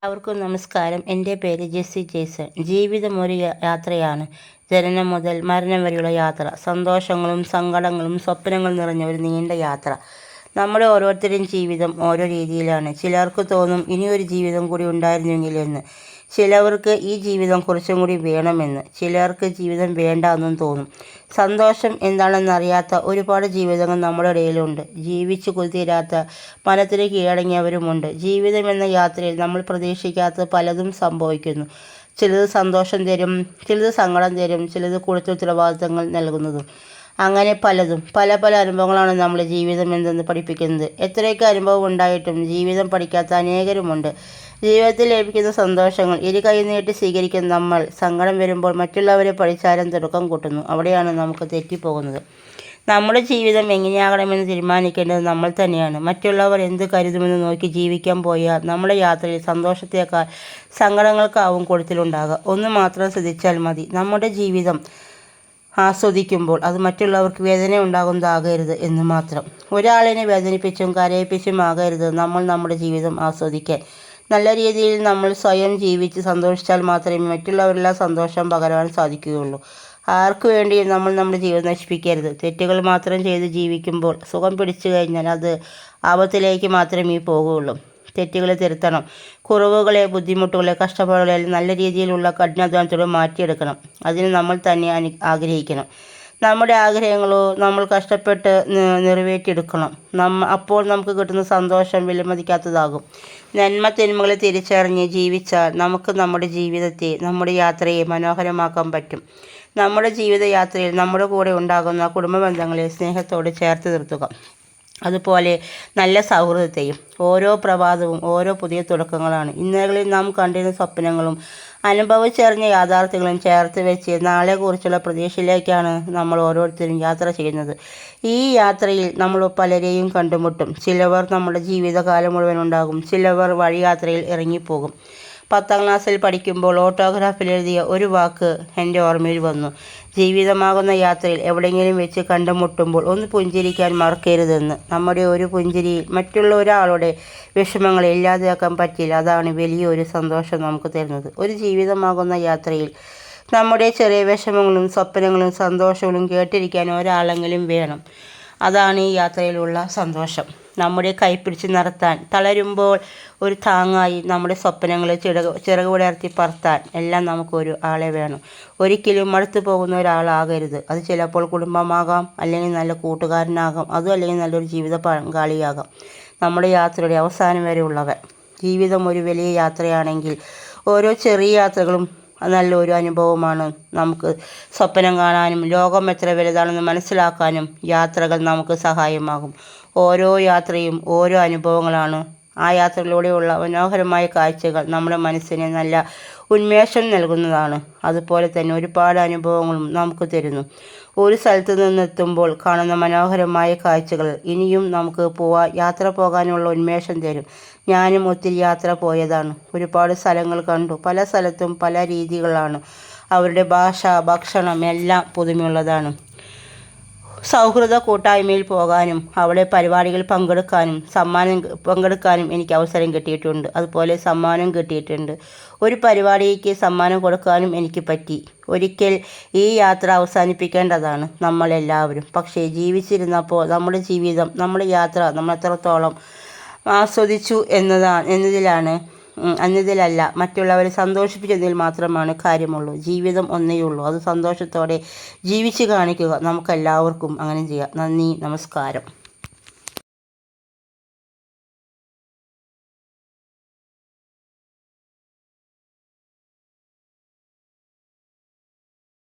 എല്ലാവർക്കും നമസ്കാരം. എൻ്റെ പേര് ജെസ്സി ജേസൺ. ജീവിതം ഒരു യാത്രയാണ്. ജനനം മുതൽ മരണം വരെയുള്ള യാത്ര. സന്തോഷങ്ങളും സങ്കടങ്ങളും സ്വപ്നങ്ങളും നിറഞ്ഞ ഒരു നീണ്ട യാത്ര. നമ്മുടെ ഓരോരുത്തരുടെയും ജീവിതം ഓരോ രീതിയിലാണ്. ചിലർക്ക് തോന്നും ഇനിയൊരു ജീവിതം കൂടി ഉണ്ടായിരുന്നെങ്കിലെന്ന്. ചിലവർക്ക് ഈ ജീവിതം കുറച്ചും കൂടി വേണമെന്ന്. ചിലർക്ക് ജീവിതം വേണ്ട എന്നും തോന്നും. സന്തോഷം എന്താണെന്നറിയാത്ത ഒരുപാട് ജീവിതങ്ങൾ നമ്മുടെ ഇടയിലുണ്ട്. ജീവിച്ചു കുതിരാത്ത മനത്തിന് കീഴടങ്ങിയവരുമുണ്ട്. ജീവിതം എന്ന യാത്രയിൽ നമ്മൾ പ്രതീക്ഷിക്കാത്ത പലതും സംഭവിക്കുന്നു. ചിലത് സന്തോഷം തരും, ചിലത് സങ്കടം തരും, ചിലത് കൂടുതൽ ഉത്തരവാദിത്തങ്ങൾ നൽകുന്നതും. അങ്ങനെ പലതും പല പല അനുഭവങ്ങളാണ് നമ്മുടെ ജീവിതം എന്തെന്ന് പഠിപ്പിക്കുന്നത്. എത്രയൊക്കെ അനുഭവം ഉണ്ടായിട്ടും ജീവിതം പഠിക്കാത്ത അനേകരുമുണ്ട്. ജീവിതത്തിൽ ലഭിക്കുന്ന സന്തോഷങ്ങൾ ഇരു കൈ നീട്ടി സ്വീകരിക്കുന്ന നമ്മൾ സങ്കടം വരുമ്പോൾ മറ്റുള്ളവരെ പഠിച്ചാലും തുടക്കം കൂട്ടുന്നു. അവിടെയാണ് നമുക്ക് തെറ്റിപ്പോകുന്നത്. നമ്മുടെ ജീവിതം എങ്ങനെയാകണമെന്ന് തീരുമാനിക്കേണ്ടത് നമ്മൾ തന്നെയാണ്. മറ്റുള്ളവർ എന്ത് കരുതുമെന്ന് നോക്കി ജീവിക്കാൻ പോയാൽ നമ്മുടെ യാത്രയിൽ സന്തോഷത്തേക്കാൾ സങ്കടങ്ങൾക്കാവും കൊടുത്തിലുണ്ടാകുക. ഒന്ന് മാത്രം ശ്രദ്ധിച്ചാൽ മതി. നമ്മുടെ ജീവിതം ആസ്വദിക്കുമ്പോൾ അത് മറ്റുള്ളവർക്ക് വേദന ഉണ്ടാകുന്നതാകരുത് എന്ന് മാത്രം. ഒരാളിനെ വേദനിപ്പിച്ചും കരയിപ്പിച്ചും ആകരുത് നമ്മൾ നമ്മുടെ ജീവിതം ആസ്വദിക്കാൻ. നല്ല രീതിയിൽ നമ്മൾ സ്വയം ജീവിച്ച് സന്തോഷിച്ചാൽ മാത്രമേ മറ്റുള്ളവരെല്ലാം സന്തോഷം പകരാൻ സാധിക്കുകയുള്ളൂ. ആർക്കു വേണ്ടിയും നമ്മൾ നമ്മുടെ ജീവിതം നശിപ്പിക്കരുത്. തെറ്റുകൾ മാത്രം ചെയ്ത് ജീവിക്കുമ്പോൾ സുഖം പിടിച്ചു കഴിഞ്ഞാൽ അത് ആപത്തിലേക്ക് മാത്രമേ പോകുകയുള്ളൂ. തെറ്റുകളെ തിരുത്തണം. കുറവുകളെ, ബുദ്ധിമുട്ടുകളെ, കഷ്ടപ്പാടുകളെ നല്ല രീതിയിലുള്ള കഠിനാധ്വാനത്തോടെ മാറ്റിയെടുക്കണം. അതിന് നമ്മൾ തന്നെ ആഗ്രഹിക്കണം. നമ്മുടെ ആഗ്രഹങ്ങളോ നമ്മൾ കഷ്ടപ്പെട്ട് നിറവേറ്റിയെടുക്കണം. അപ്പോൾ നമുക്ക് കിട്ടുന്ന സന്തോഷം വിലമതിക്കാത്തതാകും. നന്മ തിന്മകളെ തിരിച്ചറിഞ്ഞ് ജീവിച്ചാൽ നമുക്ക് നമ്മുടെ ജീവിതത്തെ, നമ്മുടെ യാത്രയെ മനോഹരമാക്കാൻ പറ്റും. നമ്മുടെ ജീവിതയാത്രയിൽ നമ്മുടെ കൂടെ ഉണ്ടാകുന്ന കുടുംബ ബന്ധങ്ങളെ സ്നേഹത്തോടെ ചേർത്ത് നിർത്തുക. അതുപോലെ നല്ല സൗഹൃദത്തെയും. ഓരോ പ്രഭാതവും ഓരോ പുതിയ തുടക്കങ്ങളാണ്. ഇന്നലകളിൽ നാം കണ്ടിരുന്ന സ്വപ്നങ്ങളും അനുഭവിച്ചറിഞ്ഞ യാഥാർത്ഥ്യങ്ങളും ചേർത്ത് വെച്ച് നാളെക്കുറിച്ചുള്ള പ്രതീക്ഷയിലേക്കാണ് നമ്മൾ ഓരോരുത്തരും യാത്ര ചെയ്യുന്നത്. ഈ യാത്രയിൽ നമ്മൾ പലരെയും കണ്ടുമുട്ടും. ചിലവർ നമ്മുടെ ജീവിതകാലം മുഴുവൻ ഉണ്ടാകും, ചിലവർ വഴിയാത്രയിൽ ഇറങ്ങിപ്പോകും. 10ാം ക്ലാസ്സിൽ പഠിക്കുമ്പോൾ ഓട്ടോഗ്രാഫിൽ എഴുതിയ ഒരു വാക്ക് എൻ്റെ ഓർമ്മയിൽ വന്നു. ജീവിതമാകുന്ന യാത്രയിൽ എവിടെയെങ്കിലും വെച്ച് കണ്ടുമുട്ടുമ്പോൾ ഒന്ന് പുഞ്ചിരിക്കാൻ മറക്കരുതെന്ന്. നമ്മുടെ ഒരു പുഞ്ചിരിയിൽ മറ്റുള്ള ഒരാളുടെ വിഷമങ്ങളെ ഇല്ലാതെയാക്കാൻ പറ്റില്ല. അതാണ് വലിയൊരു സന്തോഷം നമുക്ക് തരുന്നത്. ഒരു ജീവിതമാകുന്ന യാത്രയിൽ നമ്മുടെ ചെറിയ വിഷമങ്ങളും സ്വപ്നങ്ങളും സന്തോഷങ്ങളും കേട്ടിരിക്കാൻ ഒരാളെങ്കിലും വേണം. അതാണ് ഈ യാത്രയിലുള്ള സന്തോഷം. നമ്മുടെ കൈപ്പിടിച്ച് നടത്താൻ, തളരുമ്പോൾ ഒരു താങ്ങായി, നമ്മുടെ സ്വപ്നങ്ങളെ ചിറക് വിടർത്തി പറത്താൻ എല്ലാം നമുക്കൊരു ആളെ വേണം. ഒരിക്കലും മടുത്തു പോകുന്ന ഒരാളാകരുത്. അത് ചിലപ്പോൾ കുടുംബമാകാം, അല്ലെങ്കിൽ നല്ല കൂട്ടുകാരനാകാം, അതും അല്ലെങ്കിൽ നല്ലൊരു ജീവിത പങ്കാളിയാകാം. നമ്മുടെ യാത്രയുടെ അവസാനം വരെ ഉള്ളവർ. ജീവിതം ഒരു വലിയ യാത്രയാണെങ്കിൽ ഓരോ ചെറിയ യാത്രകളും നല്ലൊരു അനുഭവമാണ്. നമുക്ക് സ്വപ്നം കാണാനും ലോകം എത്ര വലുതാണെന്ന് മനസ്സിലാക്കാനും യാത്രകൾ നമുക്ക് സഹായമാകും. ഓരോ യാത്രയും ഓരോ അനുഭവങ്ങളാണ്. ആ യാത്രയിലൂടെയുള്ള മനോഹരമായ കാഴ്ചകൾ നമ്മുടെ മനസ്സിന് നല്ല ഉന്മേഷം നൽകുന്നതാണ്. അതുപോലെ തന്നെ ഒരുപാട് അനുഭവങ്ങളും നമുക്ക് തരുന്നു. ഒരു സ്ഥലത്ത് നിന്നെത്തുമ്പോൾ കാണുന്ന മനോഹരമായ കാഴ്ചകൾ ഇനിയും നമുക്ക് യാത്ര പോകാനുള്ള ഉന്മേഷം തരും. ഞാനും ഒത്തിരി യാത്ര പോയതാണ്. ഒരുപാട് സ്ഥലങ്ങൾ കണ്ടു. പല സ്ഥലത്തും പല രീതികളാണ്. അവരുടെ ഭാഷ, ഭക്ഷണം എല്ലാം പുതുമയുള്ളതാണ്. സൗഹൃദ കൂട്ടായ്മയിൽ പോകാനും അവിടെ പരിപാടികൾ പങ്കെടുക്കാനും എനിക്ക് അവസരം കിട്ടിയിട്ടുണ്ട്. അതുപോലെ സമ്മാനം കിട്ടിയിട്ടുണ്ട്. ഒരു പരിപാടിക്ക് സമ്മാനം കൊടുക്കാനും എനിക്ക് പറ്റി. ഒരിക്കൽ ഈ യാത്ര അവസാനിപ്പിക്കേണ്ടതാണ് നമ്മളെല്ലാവരും. പക്ഷേ ജീവിച്ചിരുന്നപ്പോൾ നമ്മുടെ ജീവിതം, നമ്മുടെ യാത്ര നമ്മൾ എത്രത്തോളം ആസ്വദിച്ചു എന്നതിലല്ല, മറ്റുള്ളവരെ സന്തോഷിപ്പിച്ചതിൽ മാത്രമാണ് കാര്യമുള്ളൂ. ജീവിതം ഒന്നേയുള്ളൂ. അത് സന്തോഷത്തോടെ ജീവിച്ച് കാണിക്കുക. നമുക്കെല്ലാവർക്കും അങ്ങനെ ചെയ്യാം. നന്ദി, നമസ്കാരം.